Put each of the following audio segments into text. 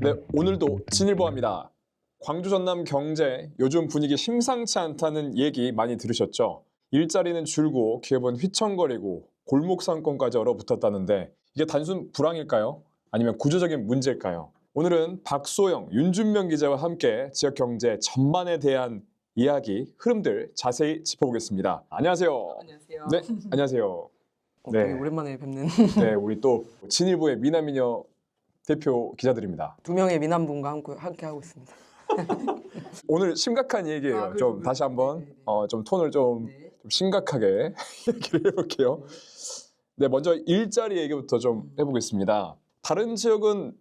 네, 오늘도 진일보합니다. 광주 전남 경제 요즘 분위기 심상치 않다는 얘기 많이 들으셨죠? 일자리는 줄고 기업은 휘청거리고 골목 상권까지 얼어붙었다는데 이게 단순 불황일까요? 아니면 구조적인 문제일까요? 오늘은 박소영, 윤준명 기자와 함께 지역 경제 전반에 대한 이야기, 흐름들 자세히 짚어보겠습니다. 안녕하세요. 안녕하세요. 네, 안녕하세요. 되게 네, 오랜만에 뵙는 네, 우리 또 진일보의 미남미녀 대표 기자들입니다. 두 명의 미남분과 함께 하고 있습니다. 오늘 심각한 얘기예요. 그래서 좀 다시 한번 네네네. 좀 톤을 좀 네. 심각하게 얘기를 해볼게요. 네, 먼저 일자리 얘기부터 좀 해보겠습니다. 다른 지역은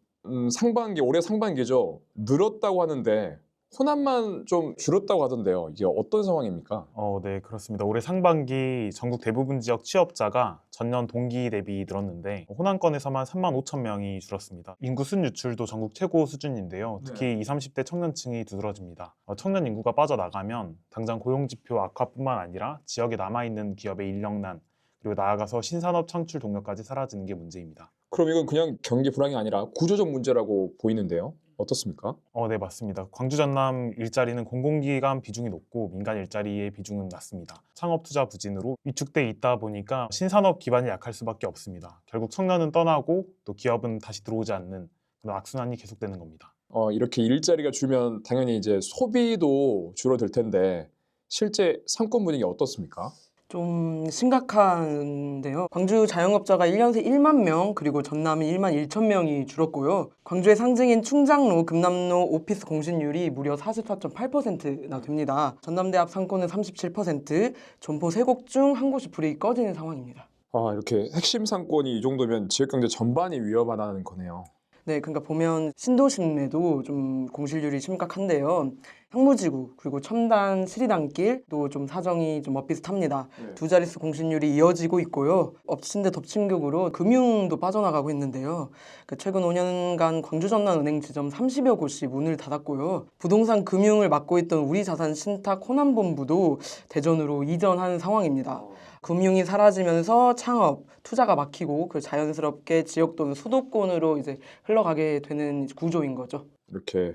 상반기, 올해 상반기죠. 늘었다고 하는데 호남만 좀 줄었다고 하던데요. 이게 어떤 상황입니까? 네, 그렇습니다. 올해 상반기 전국 대부분 지역 취업자가 전년 동기 대비 늘었는데 호남권에서만 3만 5천 명이 줄었습니다. 인구 순유출도 전국 최고 수준인데요. 특히 20, 30대 청년층이 두드러집니다. 청년 인구가 빠져나가면 당장 고용지표 악화뿐만 아니라 지역에 남아있는 기업의 인력난, 그리고 나아가서 신산업 창출 동력까지 사라지는 게 문제입니다. 그럼 이건 그냥 경기 불황이 아니라 구조적 문제라고 보이는데요. 어떻습니까? 네, 맞습니다. 광주 전남 일자리는 공공기관 비중이 높고 민간 일자리의 비중은 낮습니다. 창업 투자 부진으로 위축돼 있다 보니까 신산업 기반이 약할 수밖에 없습니다. 결국 청년은 떠나고 또 기업은 다시 들어오지 않는 그런 악순환이 계속되는 겁니다. 이렇게 일자리가 줄면 당연히 이제 소비도 줄어들 텐데 실제 상권 분위기 어떻습니까? 좀 심각한데요. 광주 자영업자가 1년 새 1만 명, 그리고 전남이 1만 1천 명이 줄었고요. 광주의 상징인 충장로, 금남로 오피스 공실률이 무려 44.8%나 됩니다. 전남대합 상권은 37%, 점포 3곳 중 한 곳이 불이 꺼지는 상황입니다. 이렇게 핵심 상권이 이 정도면 지역경제 전반이 위협하다는 거네요. 네, 그러니까 보면 신도심에도 좀 공실률이 심각한데요. 향무지구 그리고 첨단 스리단길도 좀 사정이 좀 엇비슷합니다. 네. 두 자릿수 공실률이 이어지고 있고요. 엎친 데 덮친 격으로 금융도 빠져나가고 있는데요. 최근 5년간 광주 전남은행 지점 30여 곳이 문을 닫았고요. 부동산 금융을 맡고 있던 우리자산 신탁 호남본부도 대전으로 이전한 상황입니다. 금융이 사라지면서 창업, 투자가 막히고 그 자연스럽게 지역 또는 수도권으로 이제 흘러가게 되는 구조인 거죠. 이렇게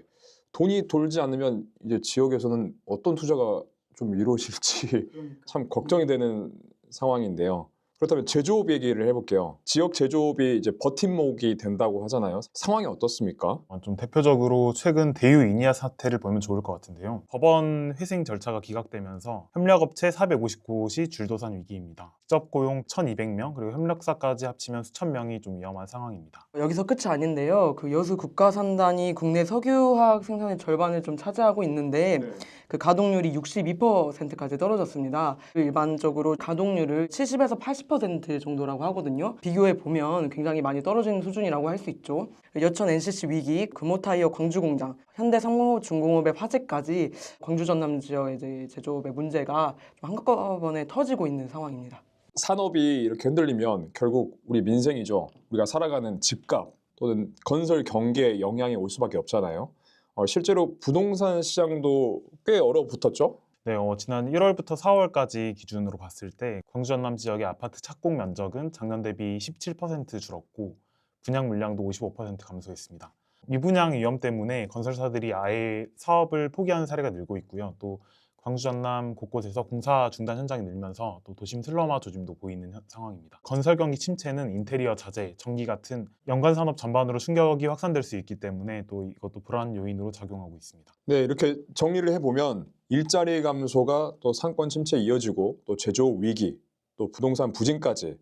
돈이 돌지 않으면 이제 지역에서는 어떤 투자가 좀 이루어질지 참 걱정이 되는 상황인데요. 그렇다면 제조업 얘기를 해볼게요. 지역 제조업이 이제 버팀목이 된다고 하잖아요. 상황이 어떻습니까? 좀 대표적으로 최근 대유 이니아 사태를 보면 좋을 것 같은데요. 법원 회생 절차가 기각되면서 협력업체 450곳이 줄도산 위기입니다. 직접 고용 1,200명, 그리고 협력사까지 합치면 수천 명이 좀 위험한 상황입니다. 여기서 끝이 아닌데요. 그 여수 국가산단이 국내 석유화학 생산의 절반을 좀 차지하고 있는데 그 가동률이 62%까지 떨어졌습니다. 일반적으로 가동률을 70에서 80% 정도라고 하거든요. 비교해 보면 굉장히 많이 떨어지는 수준이라고 할 수 있죠. 여천 NCC 위기, 금호타이어 광주 공장, 현대상무중공업의 화재까지 광주 전남 지역의 이제 제조업의 문제가 좀 한꺼번에 터지고 있는 상황입니다. 산업이 이렇게 흔들리면 결국 우리 민생이죠. 우리가 살아가는 집값 또는 건설 경기에 영향이 올 수밖에 없잖아요. 실제로 부동산 시장도 꽤 얼어붙었죠. 네, 지난 1월부터 4월까지 기준으로 봤을 때 광주 전남 지역의 아파트 착공 면적은 작년 대비 17% 줄었고 분양 물량도 55% 감소했습니다. 미분양 위험 때문에 건설사들이 아예 사업을 포기하는 사례가 늘고 있고요. 또 광주 전남 곳곳에서 공사 중단 현장이 늘면서 또 도심 슬럼화 조짐도 보이는 상황입니다. 건설 경기 침체는 인테리어 자재, 전기 같은 연관 산업 전반으로 충격이 확산될 수 있기 때문에 또 이것도 불안 요인으로 작용하고 있습니다. 네, 이렇게 정리를 해보면 일자리 감소가 또 상권 침체에 이어지고 또 제조업 위기, 또 부동산 부진까지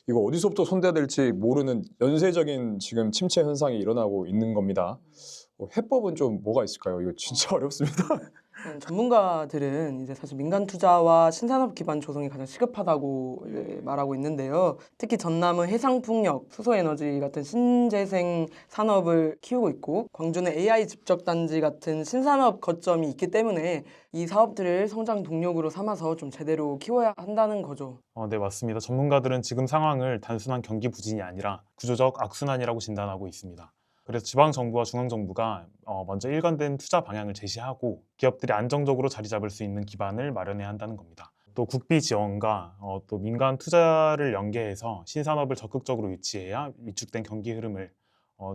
이거 어디서부터 손대야 될지 모르는 연쇄적인 지금 침체 현상이 일어나고 있는 겁니다. 해법은 좀 뭐가 있을까요? 이거 진짜 어렵습니다. 전문가들은 이제 사실 민간 투자와 신산업 기반 조성이 가장 시급하다고 이제 말하고 있는데요. 특히 전남은 해상풍력, 수소에너지 같은 신재생 산업을 키우고 있고 광주는 AI 집적단지 같은 신산업 거점이 있기 때문에 이 사업들을 성장 동력으로 삼아서 좀 제대로 키워야 한다는 거죠. 네, 맞습니다. 전문가들은 지금 상황을 단순한 경기 부진이 아니라 구조적 악순환이라고 진단하고 있습니다. 그래서 지방정부와 중앙정부가 먼저 일관된 투자 방향을 제시하고 기업들이 안정적으로 자리 잡을 수 있는 기반을 마련해야 한다는 겁니다. 또 국비 지원과 또 민간 투자를 연계해서 신산업을 적극적으로 유치해야 위축된 경기 흐름을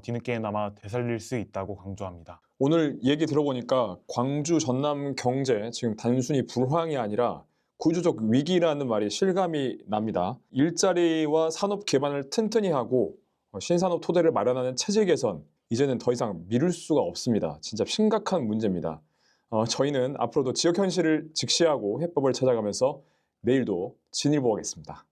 뒤늦게나마 되살릴 수 있다고 강조합니다. 오늘 얘기 들어보니까 광주 전남 경제 지금 단순히 불황이 아니라 구조적 위기라는 말이 실감이 납니다. 일자리와 산업 기반을 튼튼히 하고 신산업 토대를 마련하는 체제 개선, 이제는 더 이상 미룰 수가 없습니다. 진짜 심각한 문제입니다. 저희는 앞으로도 지역 현실을 직시하고 해법을 찾아가면서 내일도 진일보하겠습니다.